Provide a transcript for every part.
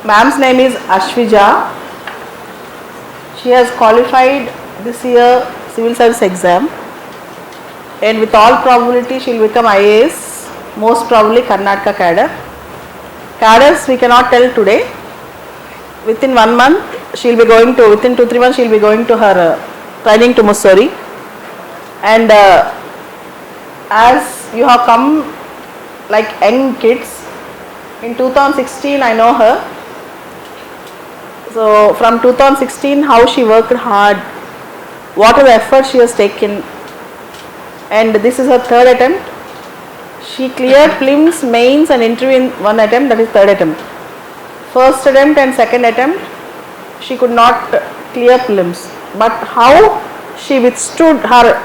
Ma'am's name is Ashwija. She has qualified this year civil service exam, and with all probability she will become IAS, most probably Karnataka cadre. Cadres we cannot tell today. Within 1 month she will be going to, within 2-3 months she will be going to her training to Mussoorie. And as you have come like young kids, in 2016 I know her. So from 2016 how she worked hard, what are the efforts she has taken, and this is her third attempt. She cleared prelims, mains and interview in one attempt, that is third attempt. First attempt and second attempt she could not clear prelims, but how she withstood her,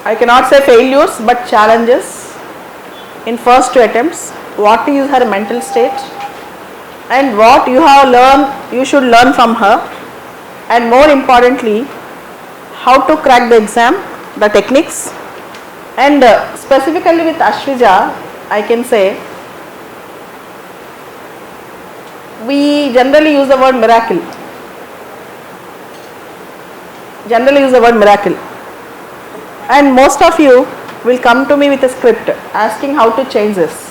I cannot say failures but challenges in first two attempts. What is her mental state and what you have learned, you should learn from her, and more importantly how to crack the exam, the techniques. And specifically with Ashwija I can say, we generally use the word miracle, and most of you will come to me with a script asking how to change this.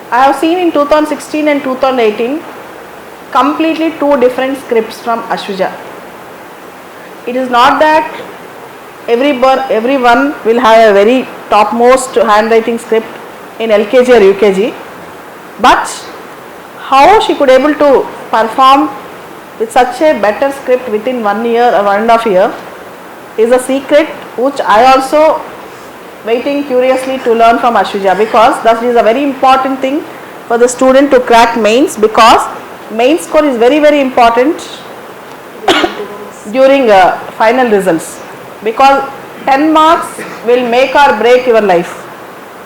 I have seen in 2016 and 2018 completely two different scripts from Ashwija. It is not that everyone will have a very topmost handwriting script in LKG or UKG, but how she could able to perform with such a better script within 1 year or 1.5 year is a secret which I also waiting curiously to learn from Ashwija, because that is a very important thing for the student to crack mains, because main score is very important during final results, because 10 marks will make or break your life.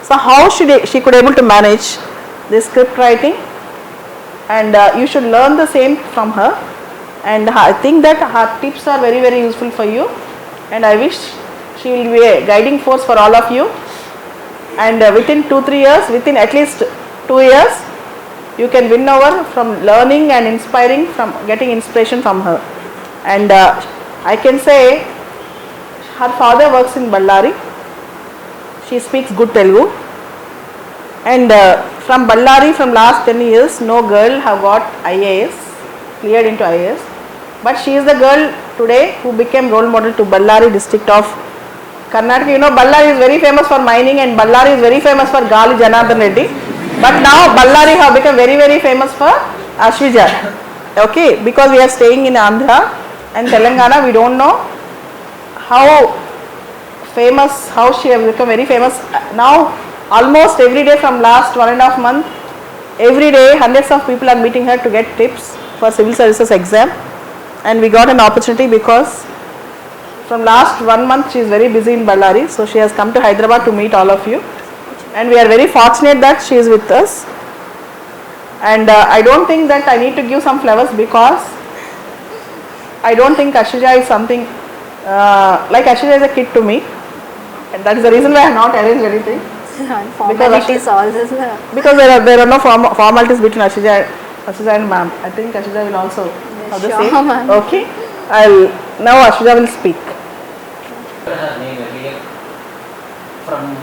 So how she could able to manage this script writing, and you should learn the same from her, and I think that her tips are very useful for you, and I wish she will be a guiding force for all of you, and within 2-3 years, within at least 2 years you can win over from learning and inspiring, from getting inspiration from her. And I can say her father works in Ballari, she speaks good Telugu, and from Ballari from last 10 years no girl have got IAS, cleared into IAS, but she is the girl today who became role model to Ballari district of Karnataka. You know, Ballari is very famous for mining and Ballari is very famous for Gali Janardhan Reddy, but now Ballari have become very famous for Ashwija. Okay, because we are staying in Andhra and Telangana, we don't know how famous, how she has become very famous. Now almost every day from last 1.5 months, every day hundreds of people are meeting her to get tips for civil services exam, and we got an opportunity because from last 1 month she is very busy in Ballari, so she has come to Hyderabad to meet all of you, and we are very fortunate that she is with us. And I don't think that I need to give some flowers, because I don't think Ashwija is something like Ashwija is a kid to me, and that is the reason why I have not arranged anything. Formalities also. Because there are no formalities between Ashwija and ma'am. I think Ashwija will also have the same. Okay, now Ashwija will speak. Her name earlier from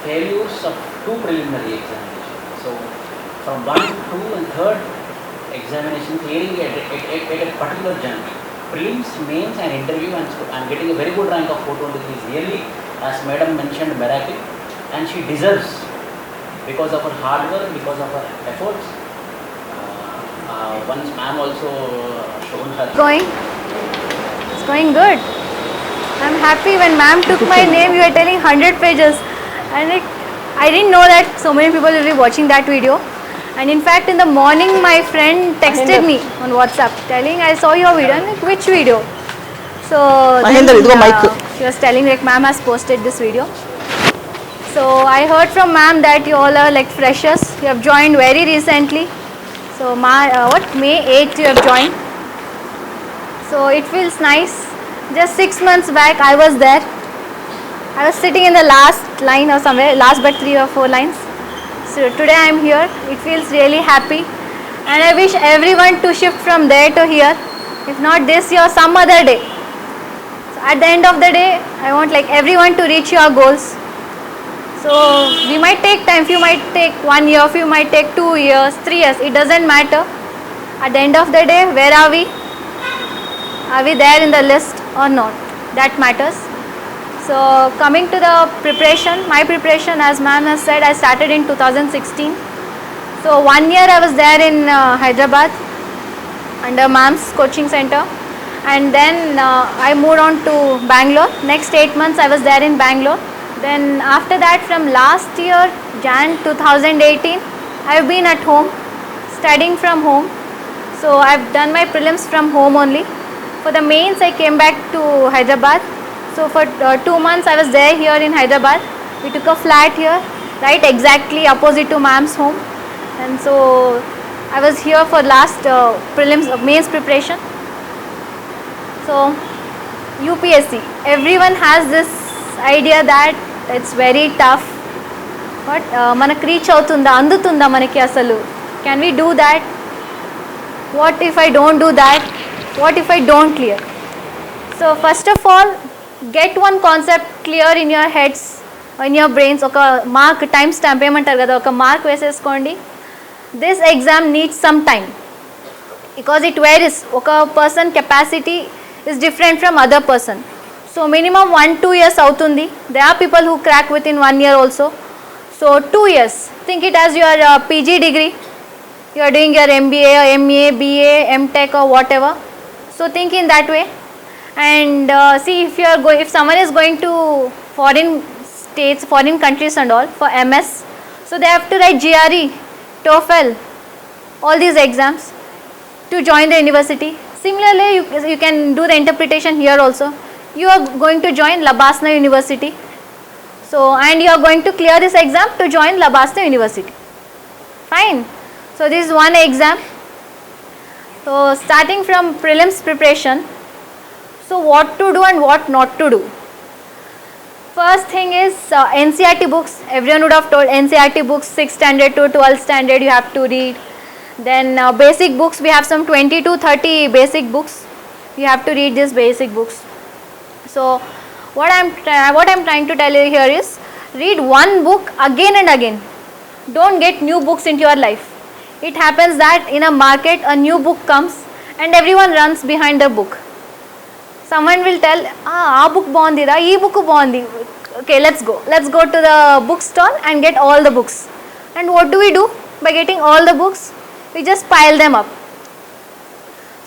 failures of 2 preliminary examinations. So from 1, 2 and 3rd examination clearing at a particular genre, prelims, mains and interview, and getting a very good rank of 423 is really, as madam mentioned, miracle, and she deserves, because of her hard work, because of her efforts. Once ma'am also shown her. It's going good. I'm happy. When ma'am took my name, you were telling 100 pages, and I didn't know that so many people will be watching that video. And in fact, in the morning, my friend texted me on WhatsApp telling, I saw your video. I'm like, which video? So she was telling like ma'am has posted this video. So I heard from ma'am that you all are like freshers. You have joined very recently. So May 8th you have joined. So it feels nice. Just 6 months back I was there. I was sitting in the last line or somewhere, last but 3 or 4 lines. So today I am here. It feels really happy, and I wish everyone to shift from there to here. If not this year, some other day. So at the end of the day, I want like everyone to reach your goals. So we might take time. Few might take 1 year. Few might take 2 years, 3 years. It doesn't matter. At the end of the day, where are we? Are we there in the list or not? That matters. So coming to the preparation, my preparation, as ma'am has said, I started in 2016. So 1 year I was there in Hyderabad under ma'am's coaching center, and then I moved on to Bangalore. Next 8 months I was there in Bangalore. Then after that, from last year Jan 2018, I have been at home studying from home. So I have done my prelims from home only. For the mains I came back to Hyderabad. So for 2 months I was there here in Hyderabad. We took a flat here, right exactly opposite to ma'am's home. And so I was here for last prelims mains preparation. So UPSC, everyone has this idea that it's very tough, but manaku reach avutunda andutunda manaki asalu, can we do that? What if I don't do that? What if I don't clear? So first of all, get one concept clear in your heads, in your brains. Oka mark time stamp emantaru kada, oka mark veseskondi. This exam needs some time because it varies. Oka person capacity is different from other person. So minimum 1-2 years avutundi. There are people who crack within 1 year also. So 2 years. Think it as your PG degree. You are doing your MBA or MA, BA, MTech or whatever. So think in that way. And see, if someone is going to foreign states, foreign countries and all for MS, so they have to write GRE, TOEFL, all these exams to join the university. Similarly, you can do the interpretation here also. You are going to join Labasna University. So, and you are going to clear this exam to join Labasna University. Fine. So this is one exam. So starting from prelims preparation. So what to do and what not to do. First thing is NCERT books. Everyone would have told NCERT books 6th standard to 12th standard you have to read. Then basic books, we have some 20 to 30 basic books. You have to read these basic books. So what I'm trying to tell you here is, read one book again and again. Don't get new books into your life. It happens that in a market a new book comes and everyone runs behind the book. Someone will tell, aa book baagundi ra, ee book baagundi. Okay, let's go to the bookstore and get all the books. And what do we do by getting all the books? We just pile them up.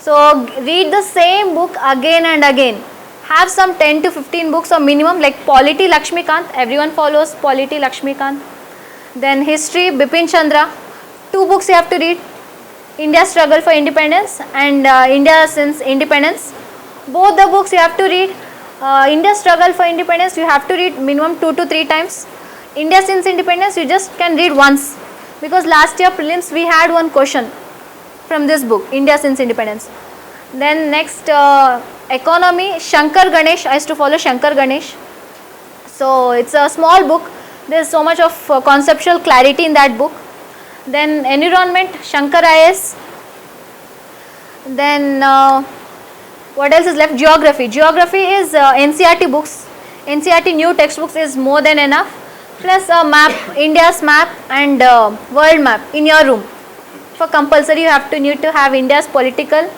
So read the same book again and again. Have some 10 to 15 books or minimum, like Polity Lakshmikant. Everyone follows Polity Lakshmikant. Then history, Bipin Chandra. 2 books you have to read. India's Struggle for Independence and India Since Independence. Both the books you have to read. India's Struggle for Independence you have to read minimum 2 to 3 times. India Since Independence you just can read once, because last year prelims we had one question from this book, India Since Independence. Then next economy, Shankar Ganesh. I used to follow Shankar Ganesh. So it's a small book. There's so much of conceptual clarity in that book. Then environment, Shankar IS. Then what else is left? Geography. Geography is NCERT books. NCERT new textbooks is more than enough. Plus a map, India's map and world map in your room. For compulsory you have to need to have India's political,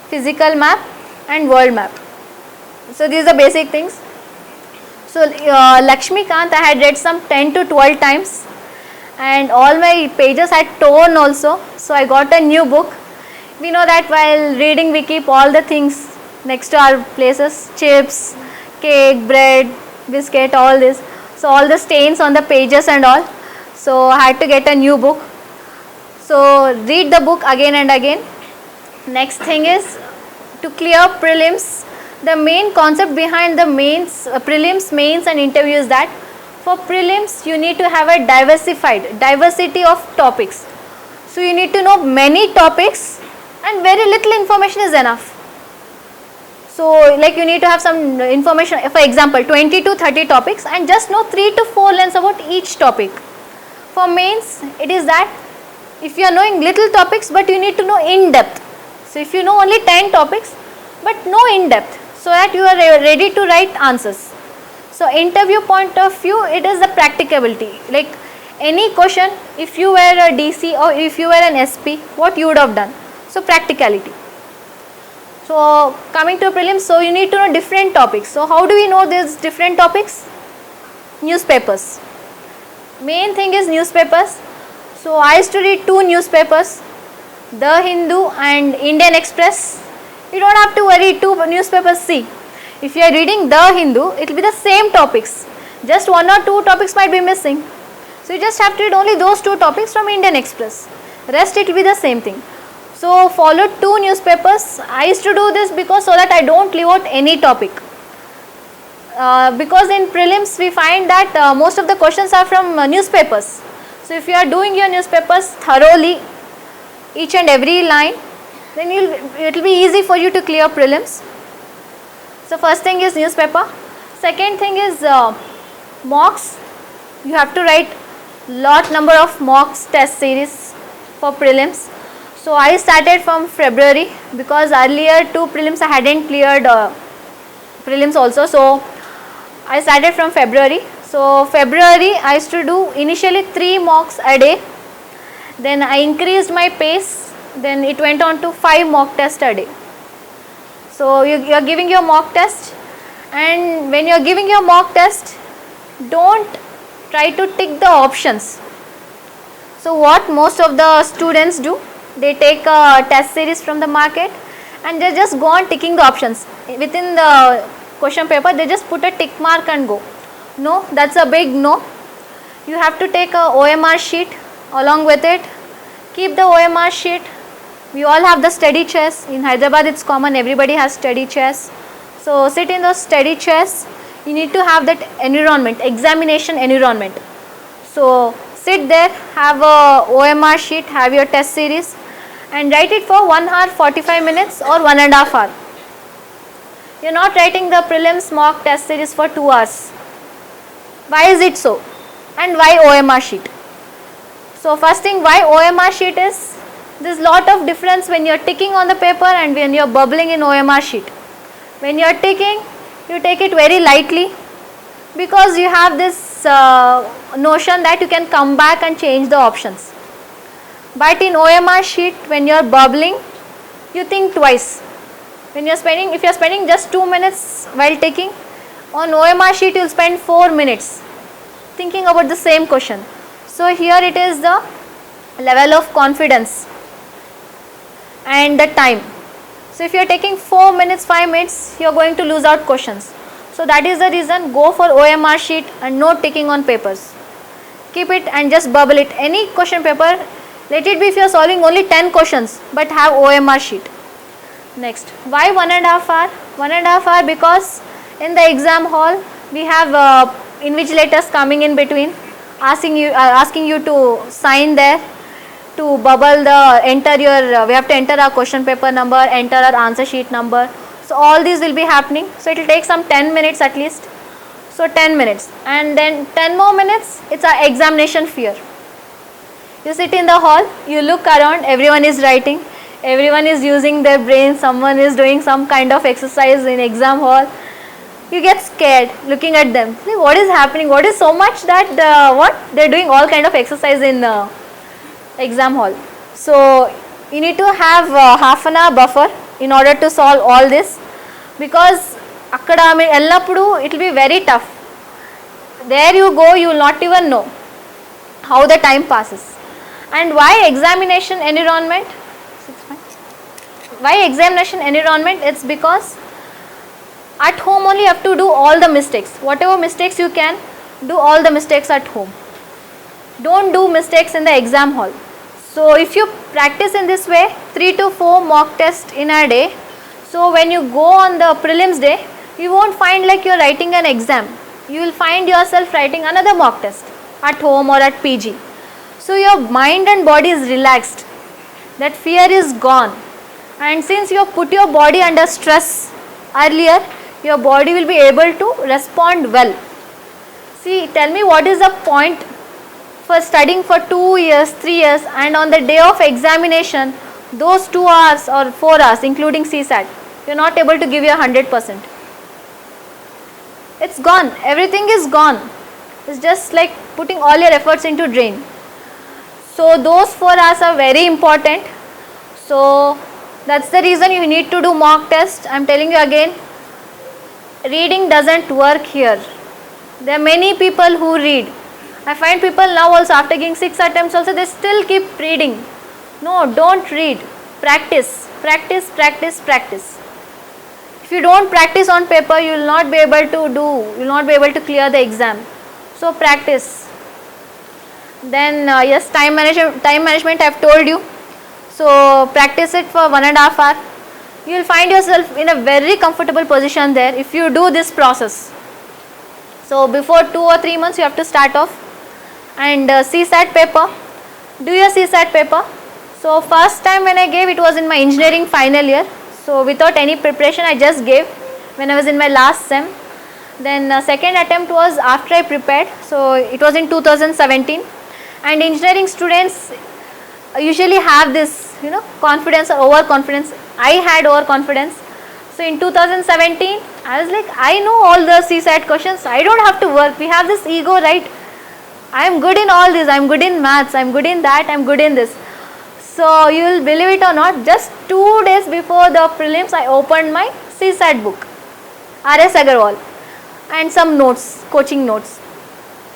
physical map and world map. So these are the basic things. So Lakshmikant I had read some 10 to 12 times and all my pages had torn also. So I got a new book. We know that while reading we keep all the things next to our places, chips, cake, bread, biscuit, all this. So all the stains on the pages and all. So I had to get a new book. So read the book again and again. Next thing is, to clear prelims, the main concept behind the mains, prelims, mains and interview is that for prelims you need to have a diversity of topics. So you need to know many topics and very little information is enough. So like you need to have some information, for example 20 to 30 topics and just know 3 to 4 lines about each topic. For mains, it is that if you are knowing little topics but you need to know in depth. So if you know only 10 topics but know in depth, so that you are ready to write answers. So interview point of view, it is the practicability. Like any question, if you were a DC or if you were an SP, what you would have done. So practicality. So coming to prelims, so you need to know different topics. So how do we know these different topics? Newspapers. Main thing is newspapers. So I used to read 2 newspapers, The Hindu and Indian Express. You don't have to worry, 2 newspapers. See, if you are reading The Hindu, it will be the same topics. Just 1 or 2 topics might be missing. So you just have to read only those 2 topics from Indian Express. Rest it will be the same thing. So follow 2 newspapers. I used to do this because so that I don't leave out any topic. Because in prelims we find that most of the questions are from newspapers. So if you are doing your newspapers thoroughly, each and every line, then it will be easy for you to clear prelims. So first thing is newspaper. Second thing is mocks. You have to write lot number of mocks test series for prelims. So I started from February because earlier 2 prelims I hadn't cleared prelims also. So I started from February. So February I used to do initially 3 mocks a day. Then I increased my pace. Then it went on to 5 mock tests a day. So you are giving your mock test, and when you are giving your mock test, don't try to tick the options. So what most of the students do, they take a test series from the market and they just go on ticking the options. Within the question paper, they just put a tick mark and go. No, that's a big no. You have to take a OMR sheet along with it. Keep the OMR sheet. We all have the study chairs. In Hyderabad it's common, everybody has study chairs. So sit in those study chairs. You need to have that environment, examination environment. So sit there, have a OMR sheet, have your test series and write it for 1 hour 45 minutes or 1.5 hours. You are not writing the prelims mock test series for 2 hours. Why is it so? And why OMR sheet? So first thing, why OMR sheet is, there is lot of difference when you are ticking on the paper and when you are bubbling in OMR sheet. When you are ticking, you take it very lightly because you have this notion that you can come back and change the options. But in OMR sheet, when you are bubbling, you think twice. When you are spending, if you are spending just 2 minutes while ticking, on OMR sheet you will spend 4 minutes thinking about the same question. So here it is the level of confidence and the time. So if you are taking 4 minutes, 5 minutes, you are going to lose out questions. So that is the reason, go for OMR sheet and no ticking on papers. Keep it and just bubble it. Any question paper, let it be if you are solving only 10 questions but have OMR sheet. Next, why 1.5 hour? 1.5 hour because in the exam hall we have invigilators coming in between, asking you to sign there, to bubble the, enter your, we have to enter our question paper number, enter our answer sheet number. So all these will be happening. So it will take some 10 minutes at least. So 10 minutes and then 10 more minutes, it's our examination fear. You sit in the hall, you look around, everyone is writing, everyone is using their brain, someone is doing some kind of exercise in exam hall. You get scared looking at them. See, what is happening? What is so much that they are doing all kind of exercise in exam hall. So you need to have half an hour buffer in order to solve all this, because akkada ellappudu it will be very tough. There you go, you will not even know how the time passes. And why examination environment? Why examination environment? It's because at home only you have to do all the mistakes. Whatever mistakes you can, do all the mistakes at home. Don't do mistakes in the exam hall. So if you practice in this way, 3 to 4 mock tests in a day, so when you go on the prelims day, you won't find like you are writing an exam. You will find yourself writing another mock test at home or at PG. So your mind and body is relaxed. That fear is gone. And since you have put your body under stress earlier, your body will be able to respond well. See, tell me what is the point for studying for 2 years, 3 years, and on the day of examination, those 2 hours or 4 hours, including CSAT, you're not able to give your 100%. It's gone. Everything is gone. It's just like putting all your efforts into drain. So those 4 hours are very important. So that's the reason you need to do mock test. I'm telling you again, reading doesn't work here. There are many people who read. I find people now also after giving 6 attempts also they still keep reading. No, don't read. Practice, practice, practice, practice. If you don't practice on paper, you will not be able to clear the exam. So practice. Then yes, time management I have told you. So practice it for 1.5 hours. You will find yourself in a very comfortable position there if you do this process. So before 2 or 3 months you have to start off. And CSAT paper, do your CSAT paper. So first time when I gave, it was in my engineering final year. So without any preparation I just gave when I was in my last sem. Then second attempt was after I prepared, so it was in 2017. And engineering students usually have this, confidence or overconfidence. I had overconfidence. So in 2017 I was like, I know all the CSAT questions, I don't have to work. We have this ego, right? I am good in all this, I am good in maths, I am good in that, I am good in this. So you will believe it or not, just 2 days before the prelims I opened my CSAT book, R.S. Agarwal, and some notes, coaching notes.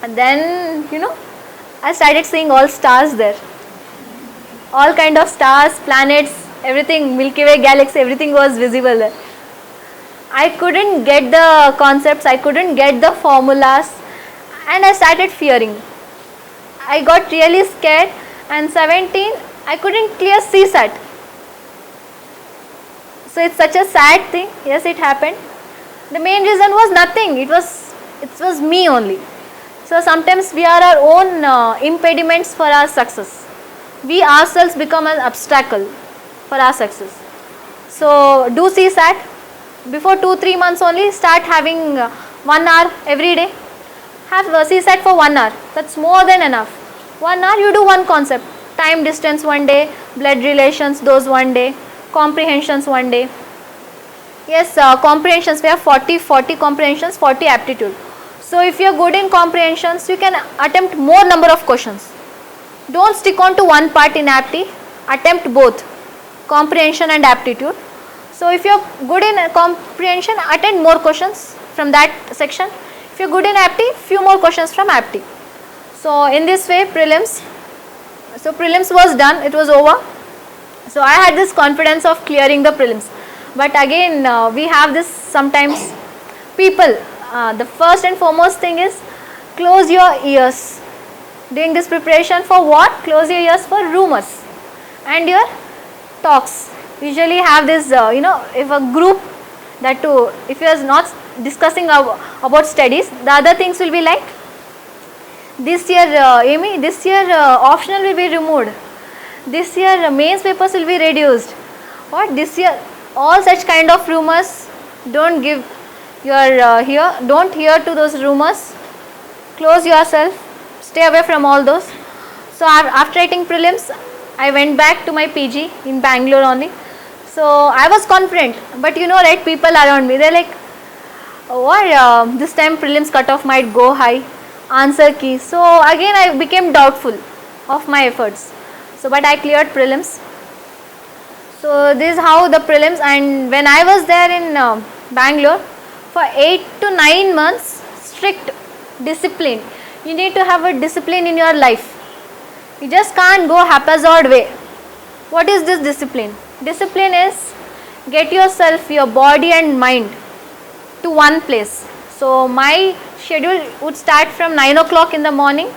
And then I started seeing all stars there. All kind of stars, planets, everything, Milky Way galaxy, everything was visible there. I couldn't get the concepts, I couldn't get the formulas, and I started fearing. I got really scared, and 17 I couldn't clear CSAT. So it's such a sad thing. Yes, it happened. The main reason was nothing. It was me only. So sometimes we are our own impediments for our success. We ourselves become an obstacle for our success. So do CSAT. Before 2-3 months only, start having 1 hour every day. Have CSAT for 1 hour. That's more than enough. 1 hour you do one concept. Time, distance one day, blood relations, those one day, comprehensions one day. Yes, comprehensions, we have 40 comprehensions, 40 aptitude. So if you are good in comprehensions, you can attempt more number of questions. Don't stick on to one part in apti, attempt both, comprehension and aptitude. So if you are good in comprehension, attempt more questions from that section. If you are good in apti, few more questions from apti. So in this way, prelims. So prelims was done, it was over. So I had this confidence of clearing the prelims. But again, we have this sometimes people, the first and foremost thing is close your ears. Doing this preparation for what? Close your ears for rumors and your talks. Usually have this, if a group that too, if you are not discussing about studies, the other things will be like, this year, Amy, this year optional will be removed. This year mains papers will be reduced. What? This year, all such kind of rumors, don't give your don't hear to those rumors. Close yourself, stay away from all those. So after writing prelims, I went back to my PG in Bangalore only. So I was confident, but right, people around me, they're like, what, this time prelims cutoff might go high. Answer key. So again I became doubtful of my efforts. So but I cleared prelims. So this is how the prelims, and when I was there in Bangalore for 8 to 9 months, strict discipline. You need to have a discipline in your life. You just can't go haphazard way. What is this discipline? Discipline is get yourself, your body and mind to one place. So my schedule would start from 9 o'clock in the morning,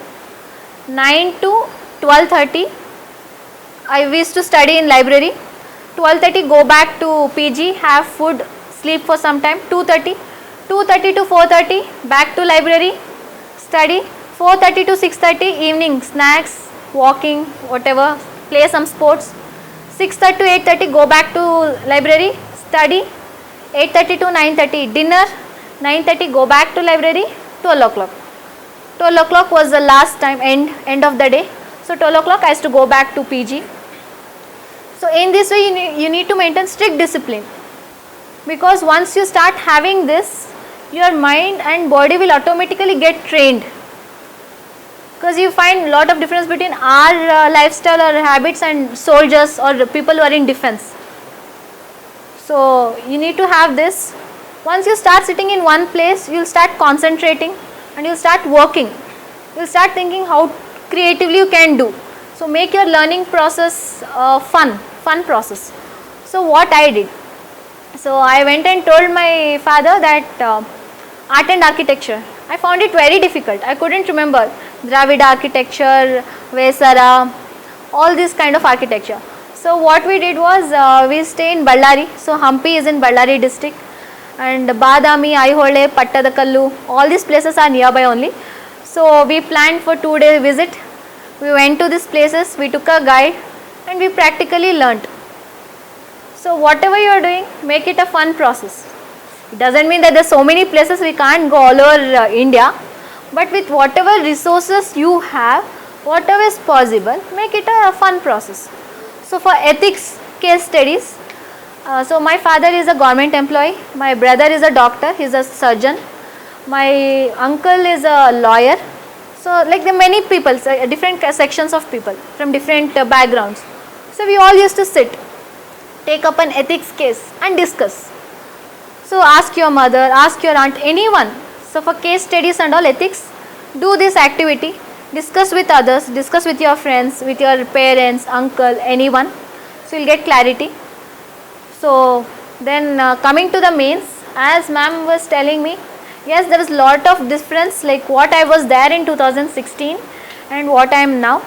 9 to 12:30. I used to study in library. 12:30 go back to PG, have food, sleep for some time. 2:30 to 4:30 back to library, study. 4:30 to 6:30 evening, snacks, walking, whatever, play some sports. 6:30 to 8:30 go back to library, study. 8:30 to 9:30 dinner. 9:30 go back to library, 12 o'clock. 12 o'clock was the last time, end of the day. So 12 o'clock I used to go back to PG. So in this way you need to maintain strict discipline, because once you start having this, your mind and body will automatically get trained. Because you find a lot of difference between our lifestyle or habits and soldiers or people who are in defense. So you need to have this. Once you start sitting in one place, you will start concentrating and you will start working. You will start thinking how creatively you can do. So make your learning process fun process. So what I did, so I went and told my father that art and architecture, I found it very difficult. I couldn't remember Dravida architecture, Vesara, all this kind of architecture. So what we did was we stay in Ballari. So Hampi is in Ballari district, and Badami, Aihole, Pattadakallu, all these places are nearby only. So we planned for 2-day visit. We went to these places, we took a guide and we practically learnt. So whatever you are doing, make it a fun process. It doesn't mean that there are so many places we can't go all over India, but with whatever resources you have, whatever is possible, make it a fun process. So for ethics case studies, so my father is a government employee, my brother is a doctor, he is a surgeon, my uncle is a lawyer. So like the many people, different sections of people from different backgrounds. So we all used to sit, take up an ethics case and discuss. So ask your mother, ask your aunt, anyone. So for case studies and all ethics, do this activity, discuss with others, discuss with your friends, with your parents, uncle, anyone. So you'll get clarity. So then coming to the mains, as ma'am was telling me, yes, there is lot of difference like what I was there in 2016 and what I am now.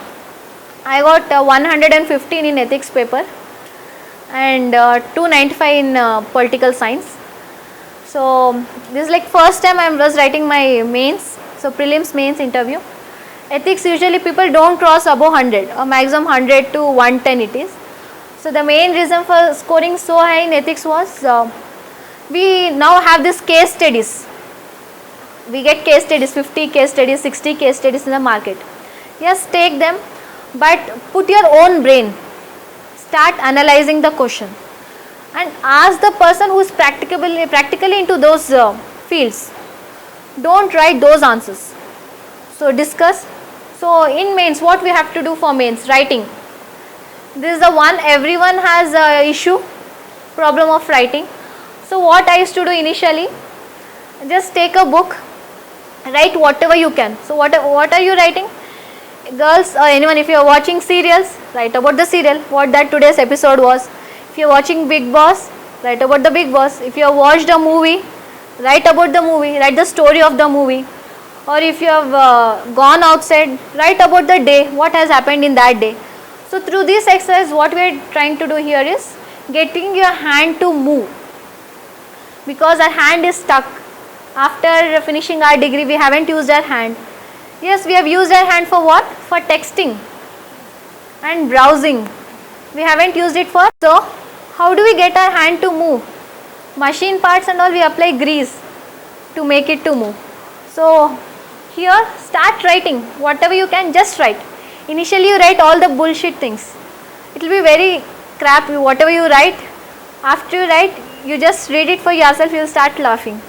I got 115 in ethics paper and 295 in political science. So this is like first time I was writing my mains, so prelims mains interview. Ethics usually people don't cross above 100 or maximum 100 to 110 it is. So the main reason for scoring so high in ethics was we now have this case studies. We get case studies, 50 case studies, 60 case studies in the market. Yes, take them, but put your own brain. Start analyzing the question and ask the person who is practically into those fields. Don't write those answers. So discuss. So in mains, what we have to do for mains? Writing. This is the one everyone has a issue, problem of writing. So what I used to do initially, just take a book, write whatever you can. So what are you writing? Girls or anyone, if you are watching serials, write about the serial, what that today's episode was. If you are watching Big Boss, write about the Big Boss. If you have watched a movie, write about the movie, write the story of the movie. Or if you have gone outside, write about the day, what has happened in that day. So through this exercise, what we are trying to do here is getting your hand to move, because our hand is stuck. After finishing our degree, we haven't used our hand. Yes, we have used our hand for what? For texting and browsing. We haven't used it for. So how do we get our hand to move? Machine parts and all, we apply grease to make it to move. So here start writing whatever you can, just write. Initially you write all the bullshit things. It will be very crap whatever you write. After you write, you just read it for yourself, you will start laughing.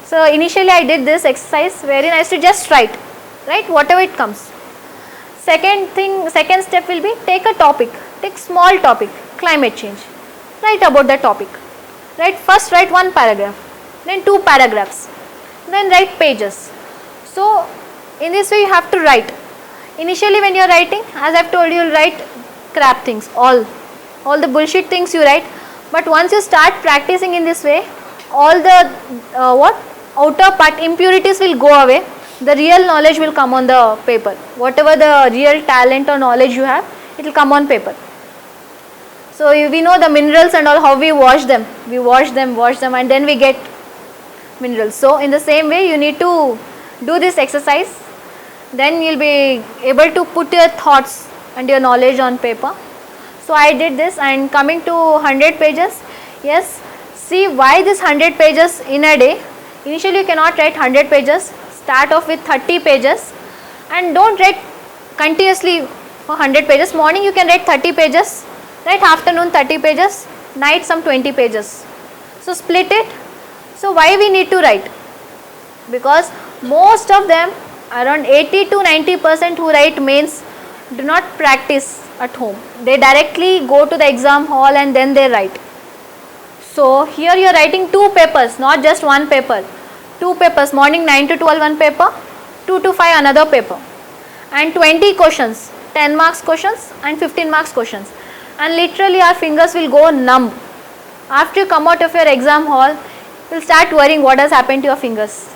So initially I did this exercise wherein I used to just write whatever it comes. Second step will be take a topic, take small topic, climate change. Write about the topic. First write one paragraph, then 2 paragraphs, then write pages. So in this way you have to write. Initially when you are writing, as I have told you, will write crap things, all the bullshit things you write. But once you start practicing in this way, all the outer part impurities will go away. The real knowledge will come on the paper. Whatever the real talent or knowledge you have, it will come on paper. So we know the minerals and all, how we wash them. We wash them and then we get minerals. So in the same way you need to do this exercise. Then you will be able to put your thoughts and your knowledge on paper. So I did this, and coming to 100 pages, yes, see why this 100 pages in a day. Initially you cannot write 100 pages, start off with 30 pages and don't write continuously for 100 pages. Morning you can write 30 pages, right? Afternoon 30 pages, night some 20 pages. So split it. So why we need to write? Because most of them, around 80 to 90% who write mains do not practice at home. They directly go to the exam hall and then they write. So here you are writing 2 papers, not just 1 paper. 2 papers, morning 9 to 12 one paper, 2 to 5 another paper, and 20 questions, 10 marks questions and 15 marks questions, and literally our fingers will go numb. After you come out of your exam hall, you will start worrying what has happened to your fingers.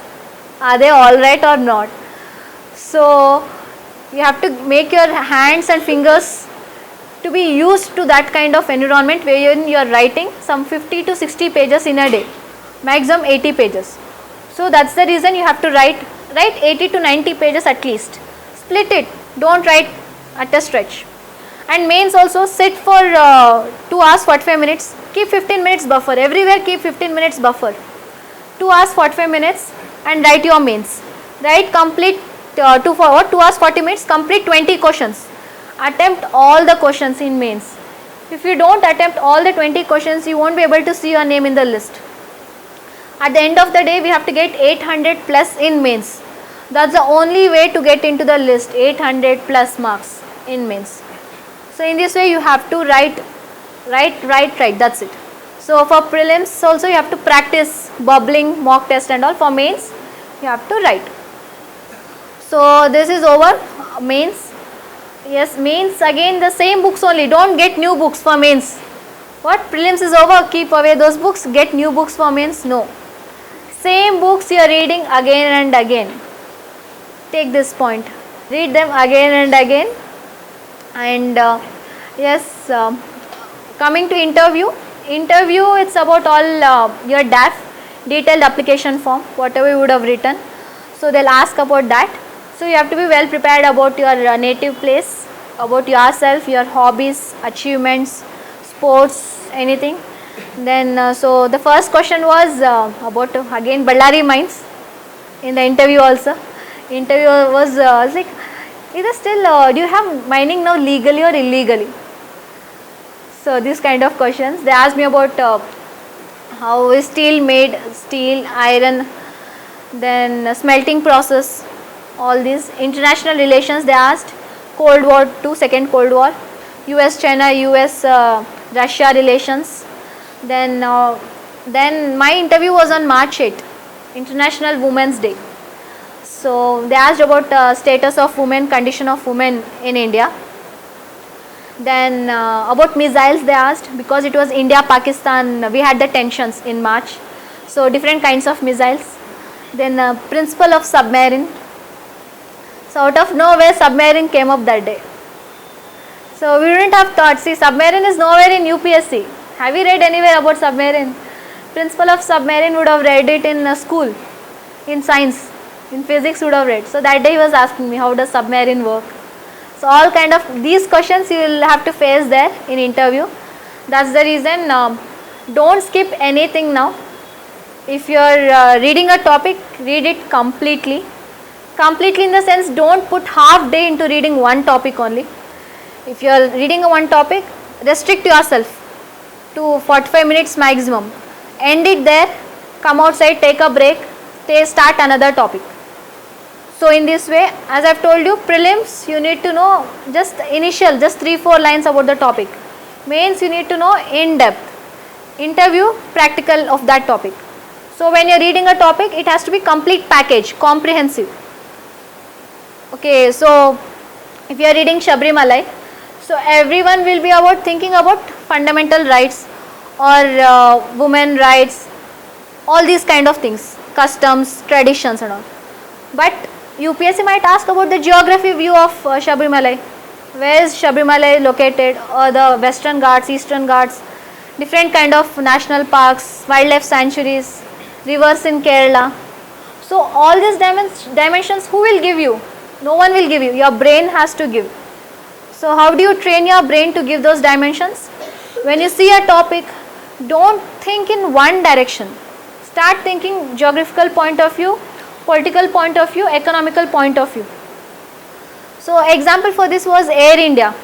Are they alright or not? So you have to make your hands and fingers to be used to that kind of environment wherein you are writing some 50 to 60 pages in a day, maximum 80 pages. So that's the reason you have to write 80 to 90 pages at least. Split it, don't write at a stretch. And mains also sit for 2 hours 45 minutes, keep 15 minutes buffer, everywhere keep 15 minutes buffer. 2 hours 45 minutes and write your mains. Write complete 2 hours 40 minutes, complete 20 questions. Attempt all the questions in mains. If you don't attempt all the 20 questions, you won't be able to see your name in the list. At the end of the day, we have to get 800 plus in mains. That's the only way to get into the list, 800 plus marks in mains. So in this way you have to write, that's it. So for prelims also you have to practice bubbling, mock test and all. For mains you have to write. So this is over, mains. Yes, mains again the same books only, don't get new books for mains. What, prelims is over, keep away those books, get new books for mains? No. Same books you are reading again and again. Take this point, read them again and again. And yes, coming to interview it's about all your DAF, detailed application form, whatever you would have written. So they'll ask about that. So you have to be well prepared about your native place, about yourself, your hobbies, achievements, sports, anything. Then so the first question was about again Ballari mines in the interview also. Interview was like, either still do you have mining now legally or illegally? So this kind of questions. They asked me about how is steel made, steel, iron, then smelting process, all these. International relations they asked, Cold War to Second Cold War, US China, US Russia relations. Then my interview was on March 8, International Women's Day. So they asked about status of women, condition of women in India. Then about missiles they asked, because it was India-Pakistan, we had the tensions in March. So different kinds of missiles. Then principle of submarine. So out of nowhere submarine came up that day. So we wouldn't have thought, see submarine is nowhere in UPSC. Have you read anywhere about submarine? Principle of submarine would have read it in school, in science, in physics would have read. So that day he was asking me, how does submarine work? So all kind of these questions you will have to face there in interview. That's the reason don't skip anything now. If you are reading a topic, read it completely. Completely in the sense, don't put half day into reading one topic only. If you are reading one topic, restrict yourself to 45 minutes maximum. End it there, come outside, take a break, start another topic. So in this way, as I have told you, prelims you need to know just initial, just 3-4 lines about the topic. Mains you need to know in depth. Interview, practical of that topic. So when you are reading a topic, it has to be complete package, comprehensive. Okay, so if you are reading Sabarimala, so everyone will be thinking about fundamental rights or women rights, all these kind of things, customs, traditions and all. But UPSC might ask about the geography view of Sabarimala. Where is Sabarimala located, or the Western Ghats, Eastern Ghats, different kind of national parks, wildlife sanctuaries, rivers in Kerala. So all these dimensions who will give you? No one will give you, your brain has to give. So how do you train your brain to give those dimensions? When you see a topic, don't think in one direction. Start thinking geographical point of view, political point of view, economical point of view. So example for this was Air India.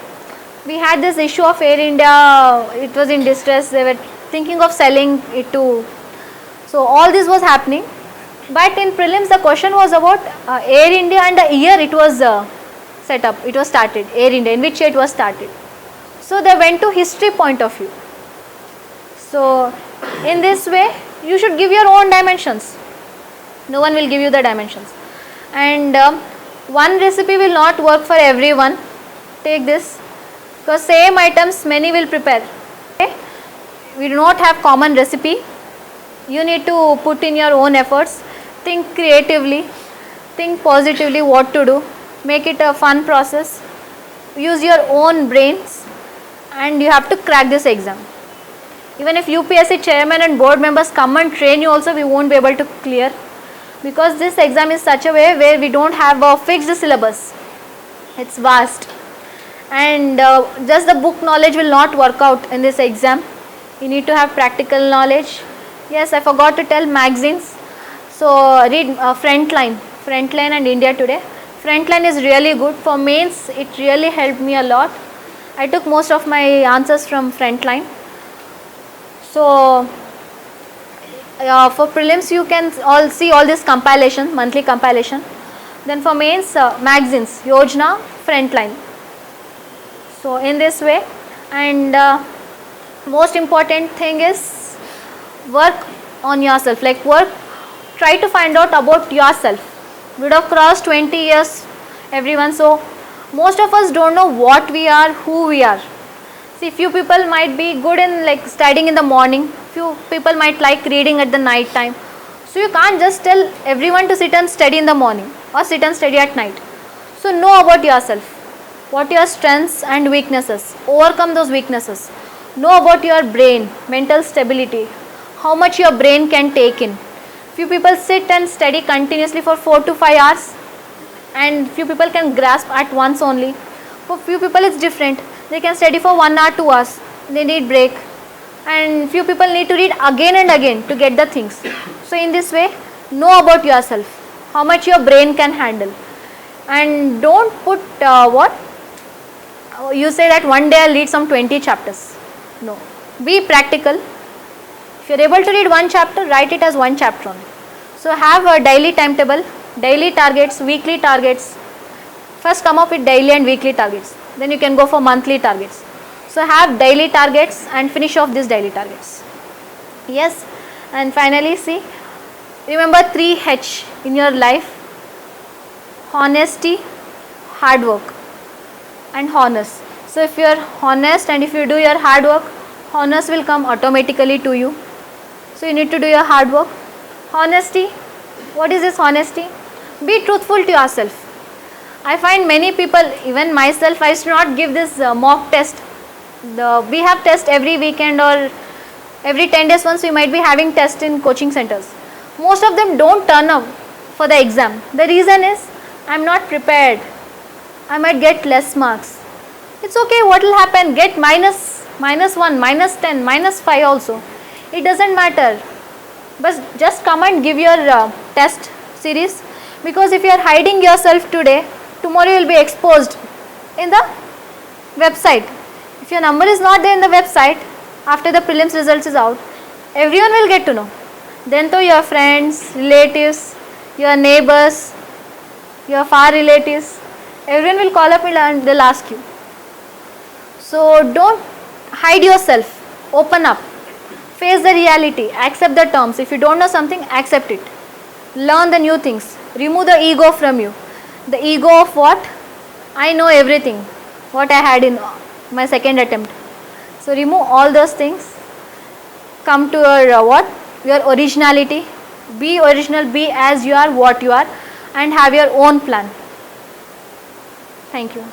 We had this issue of Air India, it was in distress, they were thinking of selling it to, so all this was happening. But in prelims the question was about Air India and the year it was set up, it was started, Air India, in which year it was started. So they went to history point of view. So in this way you should give your own dimensions, no one will give you the dimensions. And one recipe will not work for everyone, take this, because same items many will prepare. Okay? We do not have common recipe, you need to put in your own efforts, think creatively, think positively what to do, make it a fun process, use your own brains, and you have to crack this exam. Even if UPSC chairman and board members come and train you also, we won't be able to clear, because this exam is such a way where we don't have a fixed syllabus, it's vast, and just the book knowledge will not work out in this exam. You need to have practical knowledge. Yes, I forgot to tell magazines. So read Frontline and India Today. Frontline is really good for mains, it really helped me a lot. I took most of my answers from Frontline. So for prelims you can all see all this compilation, monthly compilation. Then for mains, magazines, Yojana, Frontline. So in this way, and most important thing is work on yourself, like try to find out about yourself. We would have crossed 20 years everyone, so most of us don't know what we are, who we are. See, few people might be good in like studying in the morning, few people might like reading at the night time. So you can't just tell everyone to sit and study in the morning or sit and study at night. So know about yourself, what your strengths and weaknesses, overcome those weaknesses. Know about your brain, mental stability, how much your brain can take in. Few people sit and study continuously for 4 to 5 hours, and few people can grasp at once only. For few people it's different, they can study for 1 hour, 2 hours, they need break, and few people need to read again and again to get the things. So in this way, know about yourself, how much your brain can handle, and don't put you say that one day I'll read some 20 chapters. No, be practical. If you're able to read one chapter, write it as one chapter only. So have a daily timetable, daily targets, weekly targets. First come up with daily and weekly targets, then you can go for monthly targets. So have daily targets and finish off these daily targets. Yes, and finally see, remember 3H in your life: honesty, hard work and honest. So if you are honest and if you do your hard work, honest will come automatically to you. So you need to do your hard work. Honesty, what is this honesty? Be truthful to yourself. I find many people, even myself, I used to not give this mock test. We have test every weekend or every 10 days once we might be having test in coaching centers. Most of them don't turn up for the exam. The reason is, I am not prepared. I might get less marks. It's okay, what will happen? Get -1, -10, -5 also. It doesn't matter. But just come and give your test series, because if you are hiding yourself today, tomorrow you will be exposed in the website. If your number is not there in the website, after the prelims results is out, everyone will get to know. Then to your friends, relatives, your neighbors, your far relatives, everyone will call up and they'll ask you. So don't hide yourself, open up, face the reality, accept the terms. If you don't know something, accept it. Learn the new things, remove the ego from you. The ego of what? I know everything, what I had in my second attempt. So remove all those things, come to your your originality, be original, be as you are, what you are, and have your own plan. Thank you.